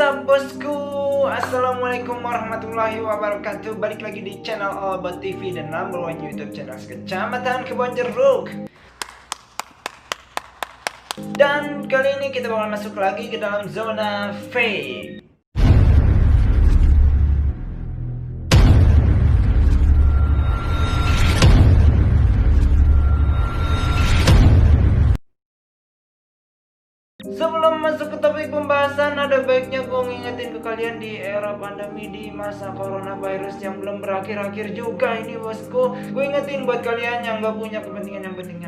What's up bosku, assalamualaikum warahmatullahi wabarakatuh. Balik lagi di channel All About TV dan number one YouTube channel Kecamatan Kebonjeruk. Dan kali ini kita bakal masuk lagi ke dalam zona fake. Sebelum masuk ke topik pembahasan, ada baiknya gue ngingetin ke kalian di era pandemi, di masa coronavirus yang belum berakhir-akhir juga ini bosku. Gue ingetin buat kalian yang gak punya kepentingan yang penting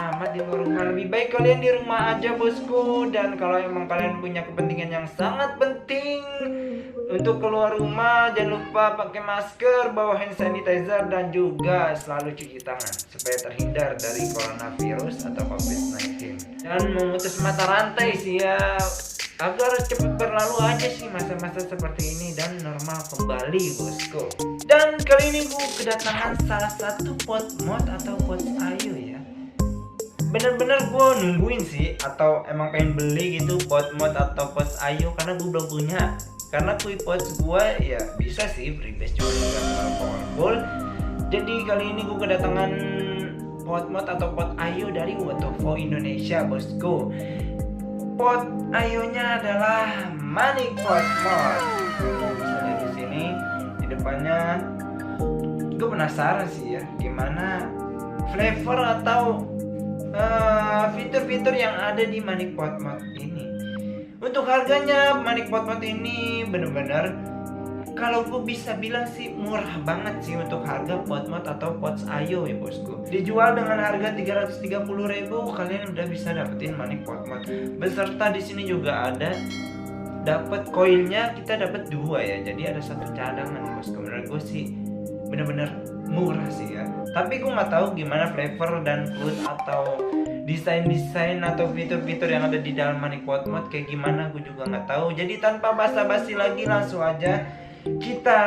amat di luar rumah, lebih baik kalian di rumah aja bosku. Dan kalau emang kalian punya kepentingan yang sangat penting untuk keluar rumah, jangan lupa pakai masker, bawa hand sanitizer, dan juga selalu cuci tangan supaya terhindar dari coronavirus atau COVID-19. Dan memutus mata rantai sih ya, agar cepat berlalu aja sih masa-masa seperti ini dan normal kembali bosku. Dan kali ini gue kedatangan salah satu pot mod atau pot ayu ya. Bener-bener gue nungguin sih, atau emang pengen beli gitu pot mod atau pot ayu, karena gue belum punya. Karena QuickPods gue ya bisa sih freebase juga terlalu powerful. Jadi kali ini gue kedatangan pot mod atau pot ayu dari Wotovo Indonesia bosku. Pot ayunya adalah Manik Pot Mod. Bisa lihat di sini di depannya. Gue penasaran sih ya, gimana flavor atau fitur-fitur yang ada di Manik Pot Mod ini. Untuk harganya Manik Pot Mod ini bener-bener kalau gue bisa bilang sih murah banget sih untuk harga pot mod atau pots ayo ya bosku. Dijual dengan harga 330.000, kalian udah bisa dapetin Manik Pot Mod. Beserta di sini juga ada dapat koilnya, kita dapat 2 ya. Jadi ada 1 cadangan bosku. Menurut gue sih bener-bener murah sih ya. Tapi gue nggak tahu gimana flavor dan food atau desain atau fitur-fitur yang ada di dalam Manik Pot Mod kayak gimana, gue juga nggak tahu. Jadi tanpa basa-basi lagi, langsung aja kita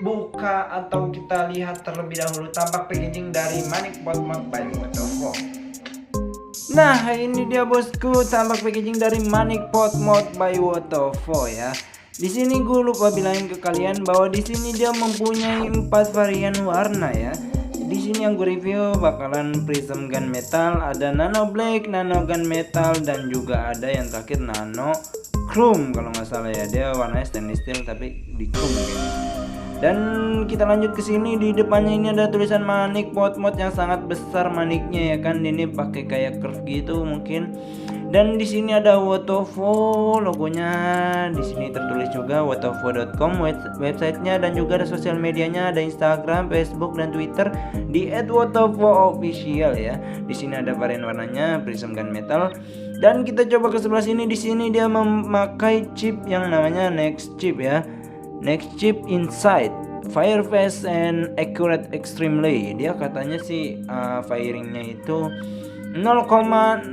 buka atau kita lihat terlebih dahulu tampak packaging dari Manik Pot Mod by Wotovo. Nah ini dia bosku, tampak packaging dari Manik Pot Mod by Wotovo ya. Di sini gue lupa bilangin ke kalian bahwa di sini dia mempunyai 4 varian warna ya. Di sini yang gue review bakalan Prism Gun Metal, ada Nano Black, Nano Gun Metal, dan juga ada yang terakhir Nano Chrome kalau nggak salah ya. Dia warnanya stainless steel tapi di chrome kayaknya. Dan kita lanjut ke sini, di depannya ini ada tulisan Manik Pot Mod yang sangat besar maniknya ya kan. Ini pakai kayak curve gitu mungkin. Dan di sini ada Wotovo logonya. Di sini tertulis juga wotovo.com websitenya, dan juga ada sosial medianya, ada Instagram, Facebook, dan Twitter di @wotovo_official ya. Di sini ada varian warnanya Prism Gun Metal. Dan kita coba ke sebelah sini. Di sini dia memakai chip yang namanya Next Chip ya. Next Chip Inside Fire Fast and Accurate Extremely. Dia katanya sih firingnya itu 0,001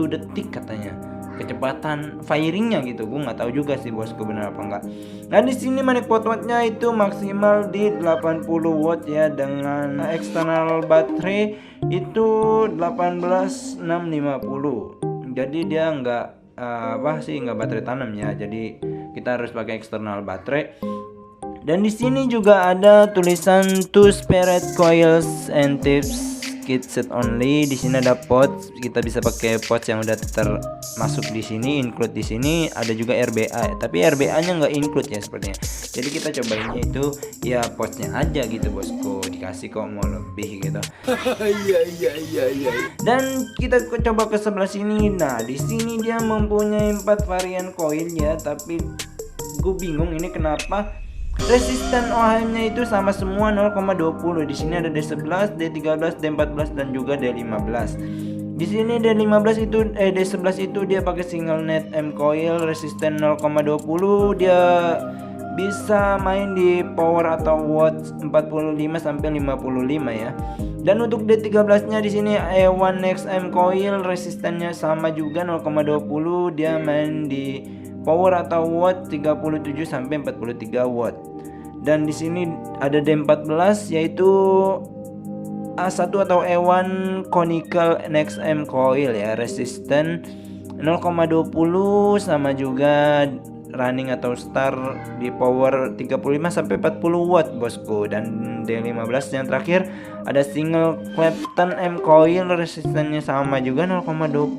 detik katanya kecepatan firingnya gitu. Gue nggak tahu juga sih bosku benar apa enggak. Nah di sini Manik Pot Modnya itu maksimal di 80 watt ya, dengan eksternal baterai itu 18650. Jadi dia nggak nggak baterai tanam ya. Jadi kita harus pakai eksternal baterai. Dan di sini juga ada tulisan 2 Spirit Coils and Tips Kit Set Only. Di sini ada pots, kita bisa pakai pots yang udah termasuk di sini, include di sini. Ada juga RBA, tapi RBA-nya nggak include ya sepertinya. Jadi kita cobainnya itu ya potsnya aja gitu bosku, dikasih kok mau lebih gitu. Iya. Dan kita coba ke sebelah sini. Nah di sini dia mempunyai 4 varian coil ya, tapi gue bingung ini kenapa resisten OHM-nya itu sama semua 0,20. Di sini ada D11, D13, D14, dan juga D15. Di sini D11 itu dia pakai single net M coil, resisten 0,20. Dia bisa main di power atau watts 45 sampai 55 ya. Dan untuk D13-nya di sini E1XM coil, resistennya sama juga 0,20. Dia main di power atau watt 37 sampai 43 watt. Dan di sini ada D14 yaitu A1 atau E1 conical NXM coil ya, resisten 0,20 sama juga running atau start di power 35 sampai 40 watt bosku. Dan D15 yang terakhir ada single Clapton M coil, resistannya sama juga 0,20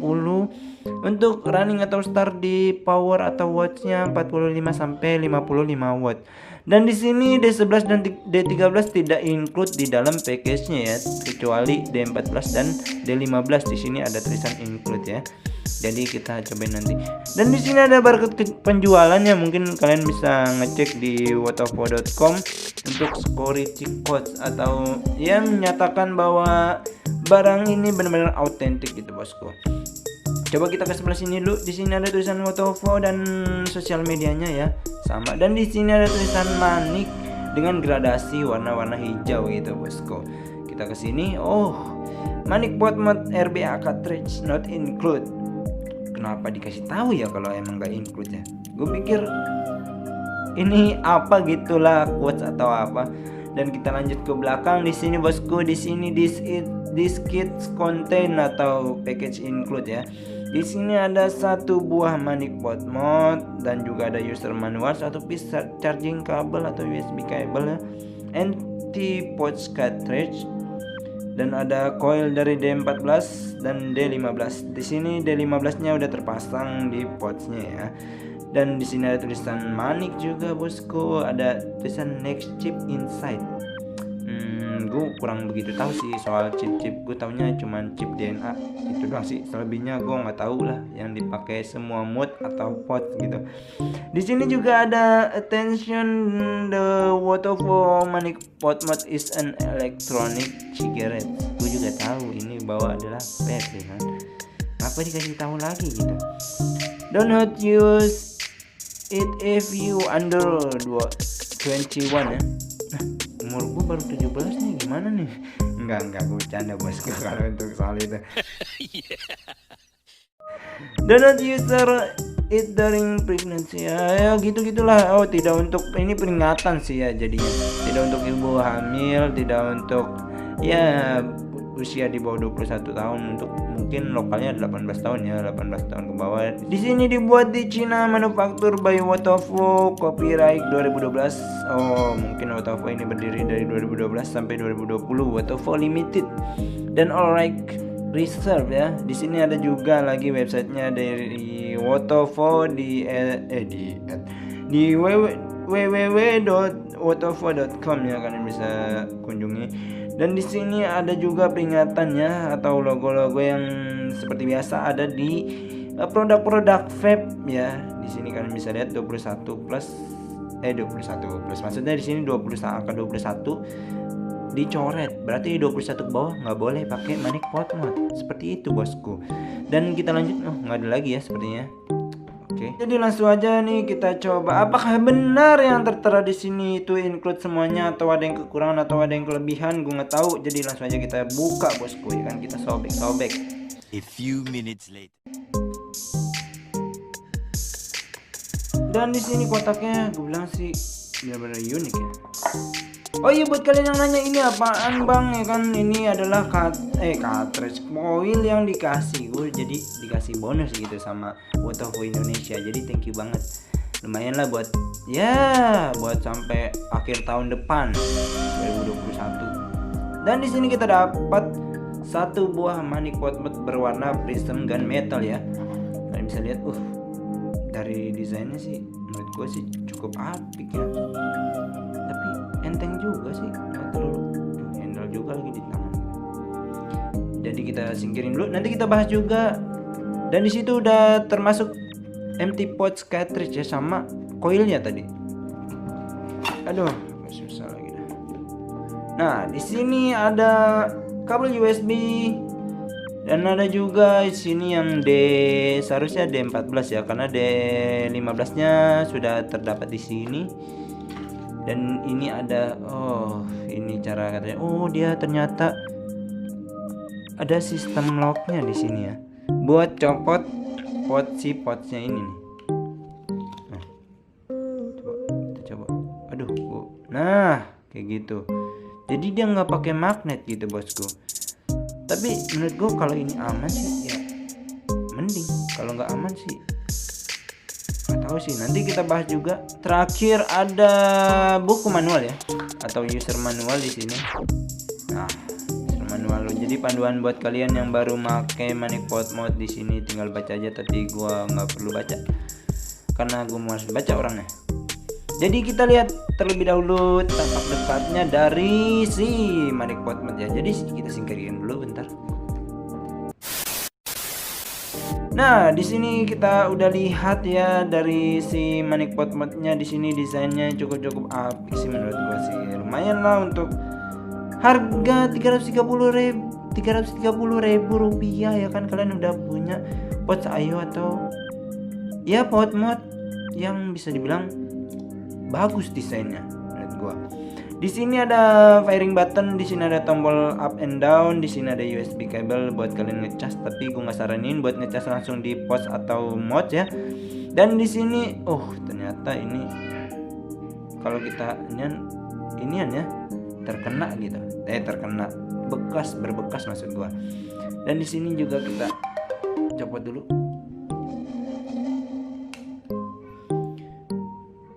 untuk running atau start di power atau wattsnya 45 sampai 55 watt. Dan di sini D11 dan D13 tidak include di dalam package-nya ya, kecuali D14 dan D15. Di sini ada tulisan include ya. Jadi kita cobain nanti. Dan di sini ada barcode penjualannya, mungkin kalian bisa ngecek di wotofo.com untuk security code atau yang menyatakan bahwa barang ini benar-benar autentik gitu bosku. Coba kita ke sebelah sini dulu. Di sini ada tulisan Wotofo dan sosial medianya ya, sama. Dan di sini ada tulisan Manik dengan gradasi warna-warna hijau gitu bosku. Kita ke sini. Oh, Manik Pot Mod RBA cartridge not include. Kenapa dikasih tahu ya kalau emang nggak include ya? Gue pikir ini apa gitulah, quotes atau apa. Dan kita lanjut ke belakang. Di sini bosku, di sini this kit contain atau package include ya. Di sini ada satu buah Manik Pot Mod dan juga ada user manual, satu piece charging kabel atau USB cable ya, anti pouch cartridge, dan ada coil dari D14 dan D15. Di sini D15-nya udah terpasang di pouch-nya ya. Dan di sini ada tulisan Manik juga bosku, ada tulisan next chip inside. Gue kurang begitu tahu sih soal chip-chip. Gue taunya cuman chip DNA itu doang sih. Selebihnya gue nggak tahu lah yang dipakai semua mod atau pot gitu. Di sini juga ada attention, the Wotofo Manik Pot Mod is an electronic cigarette. Gue juga tahu ini bahwa adalah vape ya kan. Apa dikasih tahu lagi gitu? Don't not use it if you under 21 ya. Nah, umur gue baru 17 nih, gimana nih? Enggak, gue bercanda bosku kalau untuk soal itu. Do not use it during pregnancy ya gitu-gitulah. Oh, tidak untuk, ini peringatan sih ya jadinya. Tidak untuk ibu hamil, tidak untuk ya usia di bawah 21 tahun, untuk mungkin lokalnya 18 tahun ya, 18 tahun ke bawah. Di sini dibuat di Cina, manufaktur by Wotofo, copyright 2012. Oh, mungkin Wotofo ini berdiri dari 2012 sampai 2020, Wotofo Limited dan all right reserve ya. Di sini ada juga lagi websitenya dari Wotofo di www.wotofo.com ya, kalian bisa kunjungi. Dan di sini ada juga peringatannya atau logo-logo yang seperti biasa ada di produk-produk vape ya. Di sini kalian bisa lihat 21 plus, maksudnya di sini 21, angka 21 dicoret, berarti 21 ke bawah nggak boleh pakai Manik Pot Mod, seperti itu bosku. Dan kita lanjut, nggak ada lagi ya sepertinya. Oke, jadi langsung aja nih kita coba apakah benar yang tertera di sini itu include semuanya atau ada yang kekurangan atau ada yang kelebihan. Gue nggak tahu, jadi langsung aja kita buka bosku ya kan, kita sobek. A few minutes later. Dan di sini kotaknya gue bilang sih benar-benar unik ya. Oh iya, buat kalian yang nanya ini apaan bang ya kan, ini adalah cartridge coil yang dikasih gue, jadi dikasih bonus gitu sama Wotofo Indonesia. Jadi thank you banget, lumayan lah buat sampai akhir tahun depan 2021. Dan di sini kita dapat satu buah Manik Pot Mod berwarna prism gun metal ya. Kalian bisa lihat, dari desainnya sih menurut gue sih cukup apik ya, tapi enteng juga sih, nggak terlalu handle juga lagi di tangan. Jadi kita singkirin dulu, nanti kita bahas juga. Dan di situ udah termasuk empty pouch cartridge ya, sama coilnya tadi. Aduh, susah lagi dah. Nah, di sini ada kabel USB. Dan ada juga di sini yang seharusnya D14 ya, karena D15-nya sudah terdapat di sini. Dan ini ada, ini cara katanya. Dia ternyata ada sistem locknya di sini ya, buat copot pouch-nya ini nih. Nah, kita coba. Nah, kayak gitu. Jadi dia nggak pakai magnet gitu bosku. Tapi menurut gue kalau ini aman sih ya, mending Kalau nggak aman sih nggak tahu sih, nanti kita bahas juga. Terakhir ada buku manual ya, atau user manual di sini. Nah, user manual, jadi panduan buat kalian yang baru make Manic Pot Mod. Di sini tinggal baca aja, tapi gua nggak perlu baca karena gua malas baca orangnya. Jadi kita lihat terlebih dahulu tampak dekatnya dari si Manic Pot Mod ya. Jadi kita singkirin dulu bentar. Nah, di sini kita udah lihat ya dari si Manic Pot Mod-nya. Di sini desainnya cukup apik sih menurut gua sih. Lumayan lah untuk harga 330.000 rupiah ya kan. Kalian udah punya pot Ayo atau ya pot mod yang bisa dibilang bagus desainnya menurut gua. Di sini ada firing button, di sini ada tombol up and down, di sini ada USB cable buat kalian ngecas, tapi gue nggak saranin buat ngecas langsung di pos atau mod ya. Dan di sini, ternyata ini kalau kita inian ya terkena gitu, terkena berbekas maksud gua. Dan di sini juga kita copot dulu.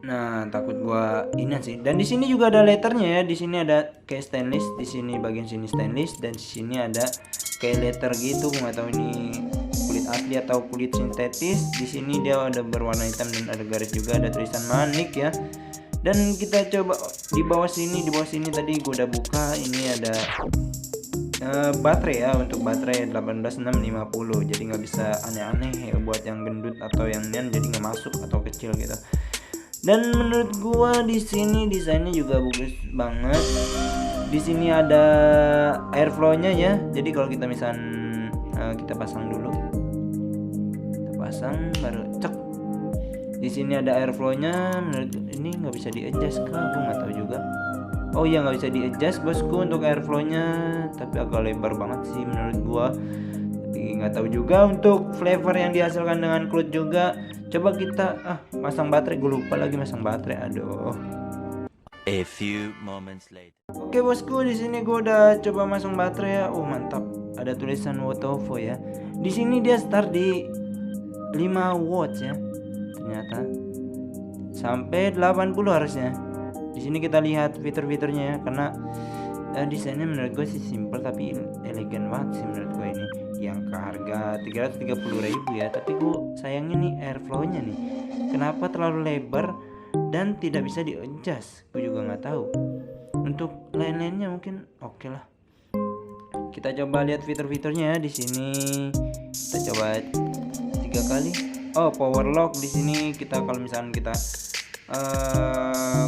Nah, takut gua ini sih. Dan di sini juga ada letternya ya. Di sini ada kayak stainless, di sini bagian sini stainless, dan di sini ada kayak letter gitu. Gua nggak tahu ini kulit asli atau kulit sintetis. Di sini dia ada berwarna hitam dan ada garis juga, ada tulisan Manic ya. Dan kita coba di bawah sini tadi gua udah buka. Ini ada baterai ya, untuk baterai 18650. Jadi nggak bisa aneh-aneh ya buat yang gendut atau yang nian, jadi nggak masuk atau kecil gitu. Dan menurut gua di sini desainnya juga bagus banget. Di sini ada airflow-nya ya. Jadi kalau kita kita pasang dulu. Kita pasang baru cek. Di sini ada airflow-nya. Menurut ini nggak bisa di-adjust kah? Gua nggak tahu juga. Oh iya, nggak bisa di-adjust bosku untuk airflow-nya, tapi agak lebar banget sih menurut gua. Tapi nggak tahu juga untuk flavor yang dihasilkan dengan cloud juga. Coba kita masang baterai, gue lupa lagi masang baterai. Aduh. A few moments later. Oke bosku, di sini gue udah coba masang baterai ya. Mantap. Ada tulisan Wotovo ya. Di sini dia start di 5 watts ya. Ternyata sampai 80 harusnya. Di sini kita lihat fitur-fiturnya ya, karena desainnya menurut gue sih simple tapi elegan banget sih menurut gue ini. Yang ke harga 330.000 ya, tapi gue sayangnya nih airflow-nya nih kenapa terlalu lebar dan tidak bisa di-adjust. Gue juga nggak tahu. Untuk lain-lainnya mungkin oke lah. Kita coba lihat fitur-fiturnya ya. Di sini kita coba 3 kali. Power lock. Di sini kita kalau misalnya kita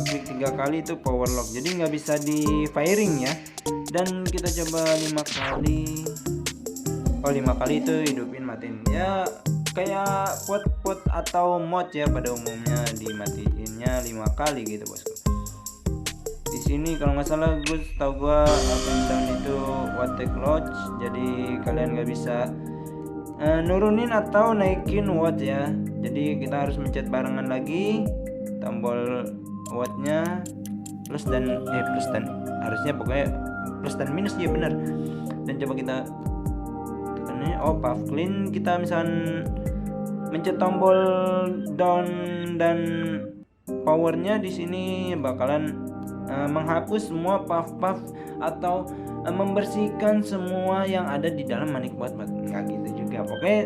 klik 3 kali itu power lock, jadi nggak bisa di firing ya. Dan kita coba 5 kali. 5 kali itu hidupin matiin ya, kayak pot atau mod ya pada umumnya dimatiinnya 5 kali gitu bosku. Di sini kalau nggak salah tahu gue up and down itu watt lodge, jadi kalian nggak bisa nurunin atau naikin watt ya. Jadi kita harus mencet barengan lagi tombol wattnya plus dan harusnya pokoknya plus dan minus ya benar. Dan coba kita puff clean, kita misalkan mencet tombol down dan powernya, di sini bakalan menghapus semua puff atau membersihkan semua yang ada di dalam Manic Pot Mod. Nggak gitu juga, pokoknya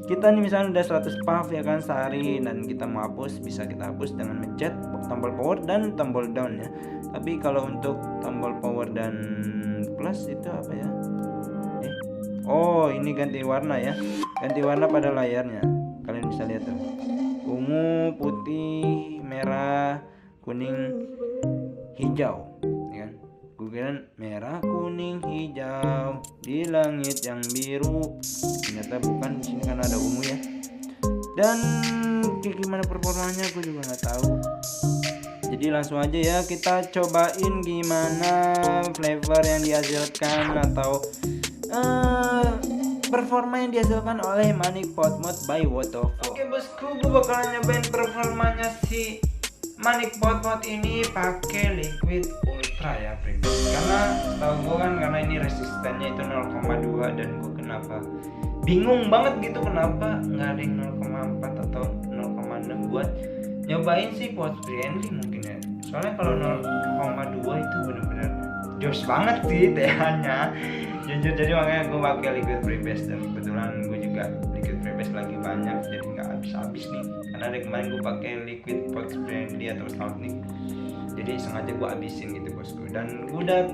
kita nih misalnya udah 100 puff ya kan sehari, dan kita mau hapus bisa kita hapus dengan mencet tombol power dan tombol down ya. Tapi kalau untuk tombol power dan plus itu apa ya? Ini ganti warna ya, ganti warna pada layarnya. Kalian bisa lihat tuh, ungu, putih, merah, kuning, hijau ya kan. Gue kira merah, kuning, hijau di langit yang biru, ternyata bukan. Di sini kan ada ungu ya. Dan gimana performanya gue juga nggak tahu. Jadi langsung aja ya kita cobain gimana flavor yang dihasilkan atau performa yang dihasilkan oleh Manic Pot Mod by Wotovo. Oke bosku, gue bakalan nyobain performanya si Manic Pot Mod ini pakai liquid ultra ya premium. Karena tahu gue kan, karena ini resistannya itu 0,2 dan gue kenapa bingung banget gitu kenapa nggak ada yang 0,4 atau 0,6 buat nyobain sih pot friendly mungkin ya. Soalnya kalau 0,2 itu bener-bener jos banget sih TH-nya jujur. Jadi makanya gue pakai liquid freebase, dan kebetulan gue juga liquid freebase lagi banyak, jadi nggak habis-habis nih. Karena dari kemarin gue pakai liquid pot friendly atau stout nih, jadi sengaja gue habisin gitu bosku. Dan gue udah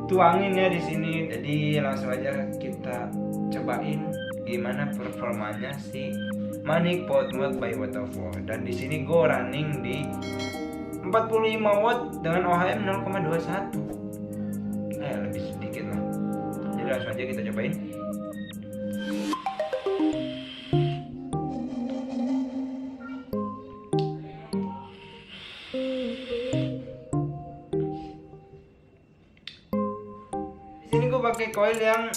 tuangin ya di sini, jadi langsung aja kita cobain gimana performanya si Manic Pot Mod by Waterfall. Dan di sini gue running di 45 watt dengan OHM 0,21. Lebih sedikit lah. Jadi langsung aja kita cobain. Di sini gue pakai coil yang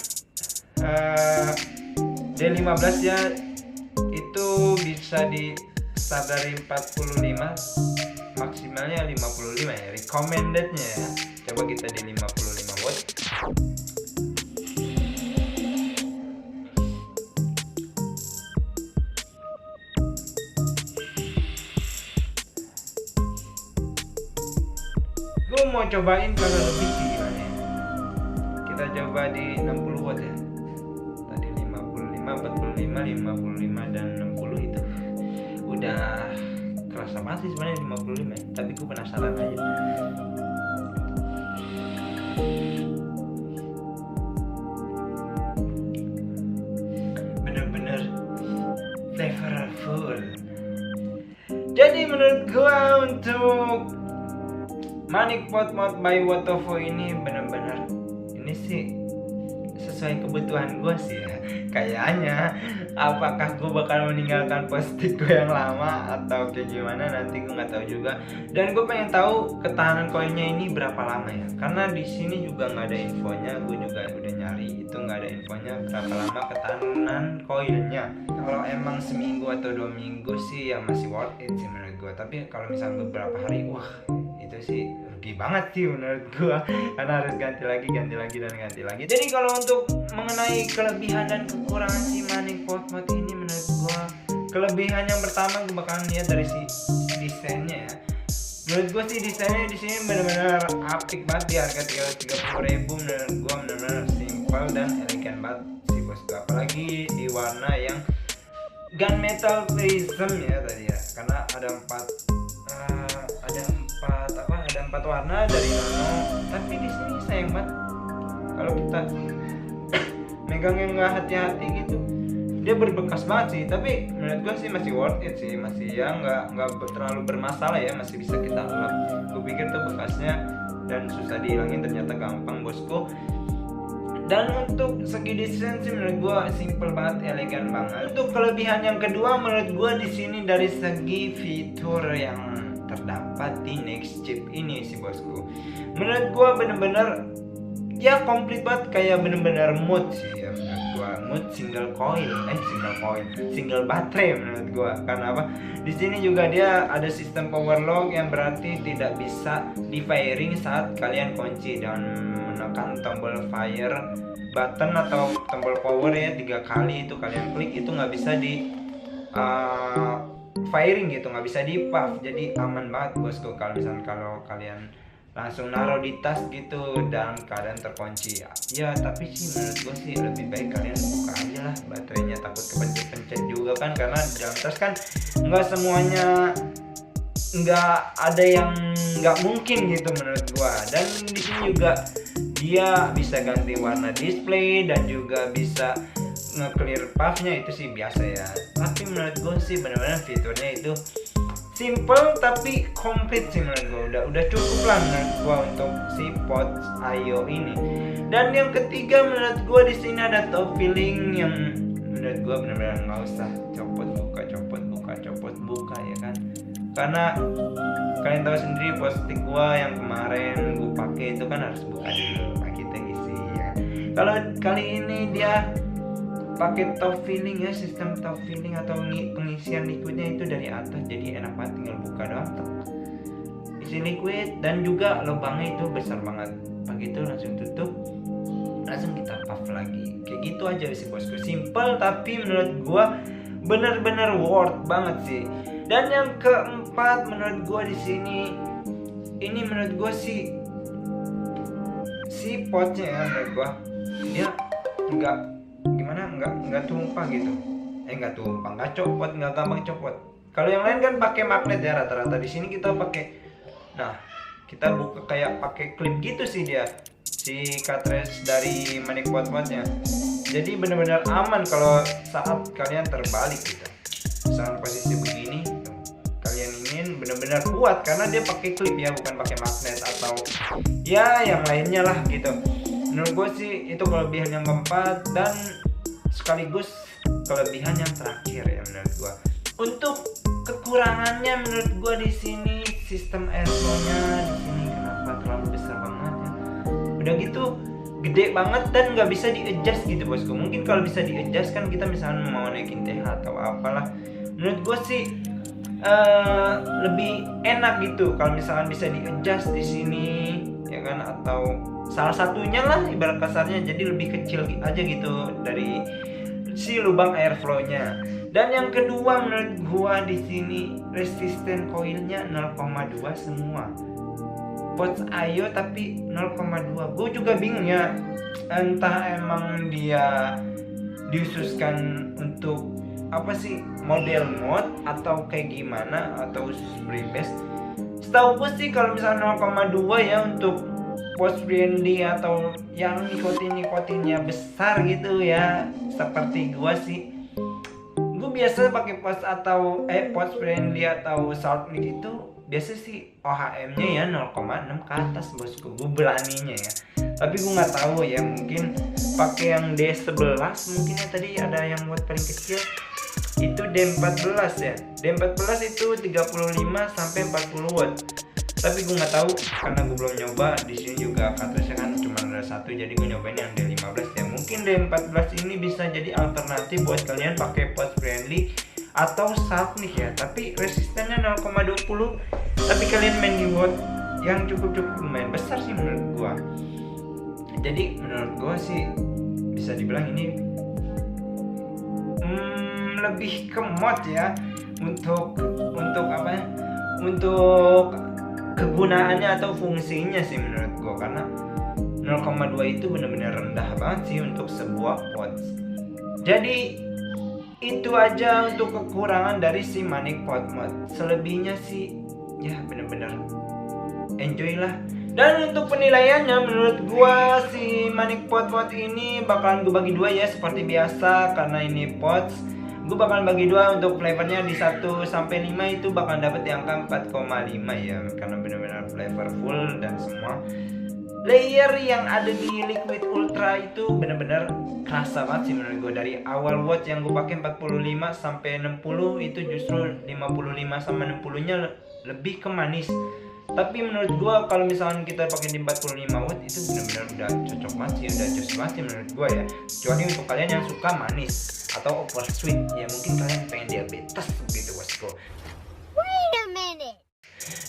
D15 ya, itu bisa di start dari 45, maksimalnya 55 ya, recommendednya ya. Coba kita di 55 watt. Gue mau cobain kalau lebih sih gimana ya. Kita coba di 60 watt ya. 45, 55 dan 60 itu udah kerasa banget sih sebenarnya 55 ya. Tapi gue penasaran aja. Bener-bener flavorful. Jadi menurut gue untuk Manic Pot Mod by Waterfall ini bener-bener ini sih sesuai kebutuhan gue sih ya. Kayaknya apakah gue bakal meninggalkan postik gue yang lama atau kayak gimana nanti gue nggak tahu juga. Dan gue pengen tahu ketahanan koilnya ini berapa lama ya, karena di sini juga nggak ada infonya. Gue juga udah nyari, itu nggak ada infonya berapa lama ketahanan koilnya. Kalau emang seminggu atau 2 minggu sih ya masih worth it sih menurut gue. Tapi kalau misalnya beberapa hari, wah itu sih rugi banget sih menurut gue, karena harus ganti lagi dan ganti lagi. Jadi kalau untuk mengenai kelebihan dan kekurangan si Manic Pot Mod ini, menurut gue kelebihan yang pertama gue bakalan lihat dari si desainnya ya. Menurut gue sih desainnya di sini benar-benar apik banget di harga 330.000. Menurut gue benar-benar simple dan elegan banget sih bosku, apalagi di warna yang gunmetal prism ya tadi ya, karena ada empat warna dari nano. Tapi di sini sayang banget kalau kita megangnya nggak hati-hati gitu, dia berbekas banget sih. Tapi menurut gue sih masih worth it sih, masih ya nggak terlalu bermasalah ya, masih bisa kita elap. Gue pikir tuh bekasnya dan susah dihilangin, ternyata gampang bosku. Dan untuk segi desain sih menurut gue simple banget, elegan banget. Untuk kelebihan yang kedua menurut gue di sini dari segi fitur yang terdapat di Next Chip ini sih bosku. Menurut gue bener-bener ya komplit banget, kayak bener-bener mood sih ya menurut gue. Mood single baterai menurut gue. Karena apa? Di sini juga dia ada sistem power lock yang berarti tidak bisa di firing saat kalian kunci dan menekan tombol fire button atau tombol power ya 3 kali itu kalian klik, itu nggak bisa di firing gitu, nggak bisa di puff. Jadi aman banget bosku kalau misalnya kalau kalian langsung naruh di tas gitu dalam keadaan terkunci ya. Tapi sih menurut gue sih lebih baik kalian buka aja lah baterainya, takut kepencet-pencet juga kan, karena di dalam tas kan nggak semuanya, nggak ada yang nggak mungkin gitu menurut gua. Dan di sini juga dia bisa ganti warna display dan juga bisa nge-clear puffnya, itu sih biasa ya. Tapi menurut gua sih benar-benar fiturnya itu simple tapi komplit sih menurut gua. Udah cukup lah menurut gua untuk si Pods IO ini. Dan yang ketiga menurut gua di sini ada top filling yang menurut gua benar-benar nggak usah copot buka ya kan. Karena kalian tahu sendiri postik gua yang kemarin gua pakai itu kan harus buka dulu, nah kita isi ya. Kalau kali ini dia pakai top filling ya, sistem top filling atau pengisian liquidnya itu dari atas, jadi enak banget, tinggal buka doang isi liquid. Dan juga lubangnya itu besar banget, begitu langsung tutup. langsung kita puff lagi. Kayak gitu aja sih bosku, simple tapi menurut gua bener-bener worth banget sih. Dan yang keempat menurut gua di sini, ini menurut gua si potnya ya, menurut gua dia nggak tumpah gitu, nggak copot, nggak gampang copot. Kalau yang lain kan pakai magnet ya rata-rata, di sini kita pakai, nah kita buka kayak pakai klip gitu sih dia, si cartridge dari Manic Pot-Potnya. Jadi benar-benar aman kalau saat kalian terbalik gitu. Misalnya posisi begini, kalian ingin benar-benar kuat karena dia pakai klip ya, bukan pakai magnet atau ya yang lainnya lah gitu. Menurut gue sih itu kelebihan yang keempat, dan sekaligus kelebihan yang terakhir ya menurut gue. Untuk kekurangannya menurut gue di sini sistem airflow-nya di sini kenapa terlalu besar banget ya. Udah gitu gede banget dan nggak bisa di-adjust gitu bosku. Mungkin kalau bisa di-adjust kan kita misalnya mau naikin TH atau apalah. Menurut gue sih lebih enak gitu kalau misalkan bisa di-adjust di sini ya kan, atau salah satunya lah ibarat kasarnya, jadi lebih kecil aja gitu dari si lubang airflow-nya. Dan yang kedua menurut gua di sini resisten coilnya 0,2 semua. Pots Ayo tapi 0,2. Gua juga bingung ya, entah emang dia diususkan untuk apa sih, model mode atau kayak gimana, atau spray base. Setahu gue sih kalau misalnya 0,2 ya untuk post friendly atau yang nikotinnya besar gitu ya, seperti gua sih. Gue biasa pakai post atau post friendly atau salt mic itu biasa sih OHM-nya ya 0,6 ke atas bosku. Gue beraninya ya. Tapi gue nggak tahu ya, mungkin pakai yang D11 mungkin ya, tadi ada yang buat paling kecil itu D14 ya. D14 itu 35 sampai 40 watt. Tapi gue nggak tahu karena gue belum nyoba. Di sini juga cartridge kan cuma ada satu, jadi gue nyobain yang D15 ya. Mungkin D14 ini bisa jadi alternatif buat kalian pakai post friendly atau salt mic ya. Tapi resistennya 0,20. Tapi kalian main di watt yang cukup lumayan besar sih menurut gue. Jadi menurut gue sih bisa dibilang ini lebih ke mod ya, untuk apa ya, untuk kegunaannya atau fungsinya sih menurut gue, karena 0,2 itu benar-benar rendah banget sih untuk sebuah pods. Jadi itu aja untuk kekurangan dari si Manic Pot Mod. Selebihnya sih ya benar-benar enjoy lah. Dan untuk penilaiannya menurut gua si Manic Pot Mod ini bakalan gue bagi dua ya, seperti biasa karena ini pods. Gue bakalan bagi dua untuk flavornya, di 1 sampai 5 itu bakalan dapat di angka 4,5 ya, karena benar-benar flavorful dan semua layer yang ada di Liquid Ultra itu benar-benar kerasa banget sih menurut gue. Dari awal watch yang gue pakai 45 sampai 60 itu justru 55 sama 60 nya lebih ke manis. Tapi menurut gue kalau misalnya kita pakai di 45 watt itu benar-benar udah cocok banget sih, udah jos banget sih menurut gue ya. Kecuali untuk kalian yang suka manis atau over sweet ya, mungkin kalian pengen diabetes gitu bosku. Wait a minute.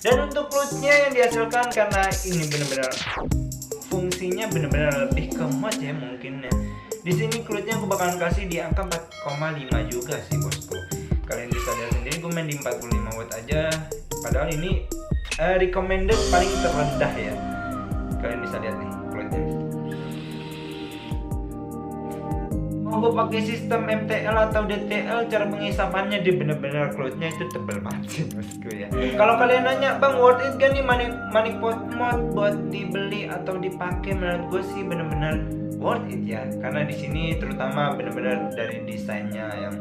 Dan untuk clutch-nya yang dihasilkan, karena ini benar-benar fungsinya benar-benar lebih ke mod ya mungkin ya. Di sini clutch-nya aku bakalan kasih di angka 4,5 juga sih bosku. Kalian bisa lihat sendiri gue main di 45 watt aja. Padahal ini recommended paling terendah ya. Kalian bisa lihat nih clutch-nya. Mau gue pakai sistem MTL atau DTL, cara pengisapannya di bener-bener clutch-nya itu tebel banget sih bosku ya. Kalau kalian nanya bang worth it gak nih Manic Pot Mod buat dibeli atau dipakai, menurut gue sih bener-bener worth it ya. Karena di sini terutama bener-bener dari desainnya yang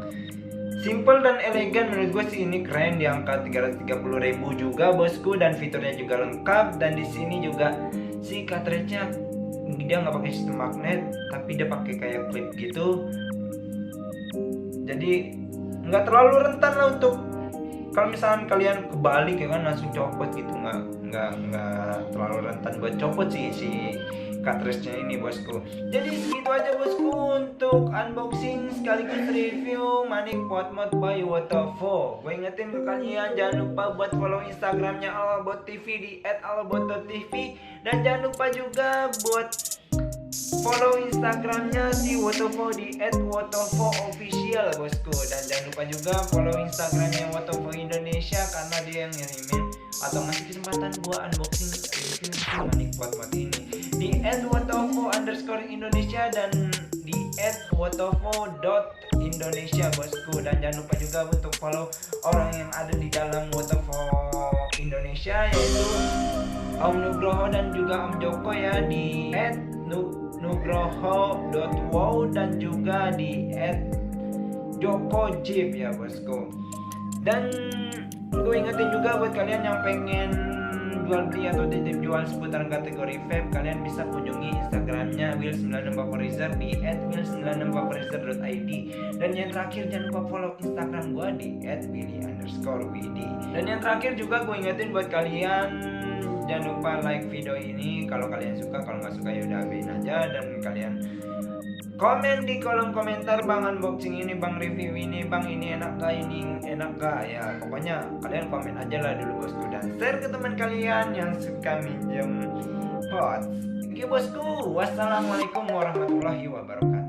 simple dan elegan, menurut gue sih ini keren, di angka 330.000 juga bosku, dan fiturnya juga lengkap. Dan di sini juga si cartridge-nya dia nggak pakai sistem magnet, tapi dia pakai kayak clip gitu, jadi nggak terlalu rentan lah untuk kalau misalkan kalian kebalik ya kan langsung copot gitu, nggak terlalu rentan buat copot sih si cartridge-nya ini bosku. Jadi segitu aja bosku untuk unboxing sekaligus review Manic Pot Mod by Wotovo. Gue ingetin ke kalian jangan lupa buat follow Instagramnya Alabot TV di @alabot.tv, dan jangan lupa juga buat follow Instagramnya si Wotofo di @wotofo_official bosku. Dan jangan lupa juga follow Instagramnya Wotofo Indonesia karena dia yang ngirimin atau ngasih kesempatan gua unboxing review Manic Pot Mod ini di @wotofo_Indonesia dan di @wotofo.indonesia bosku. Dan jangan lupa juga untuk follow orang yang ada di dalam Wotofo Indonesia, yaitu Om Nugroho dan juga Om Joko ya, di @nugroho.wow dan juga di @jokojip ya bosku. Dan gue ingetin juga buat kalian yang pengen jual beli atau titip jual seputaran kategori vape, kalian bisa kunjungi Instagramnya Will94Vaporizer di @will94vaporizer.id. Dan yang terakhir jangan lupa follow Instagram gue di @willy_wd. Dan yang terakhir juga gue ingetin buat kalian, jangan lupa like video ini kalau kalian suka. Kalau nggak suka ya udah abein aja. Dan kalian komen di kolom komentar, bang unboxing ini, bang review ini, bang ini enak gak, ini enak gak, ya pokoknya kalian komen aja lah dulu bosku. Dan share ke teman kalian yang suka minjem pot. Oke bosku, wassalamualaikum warahmatullahi wabarakatuh.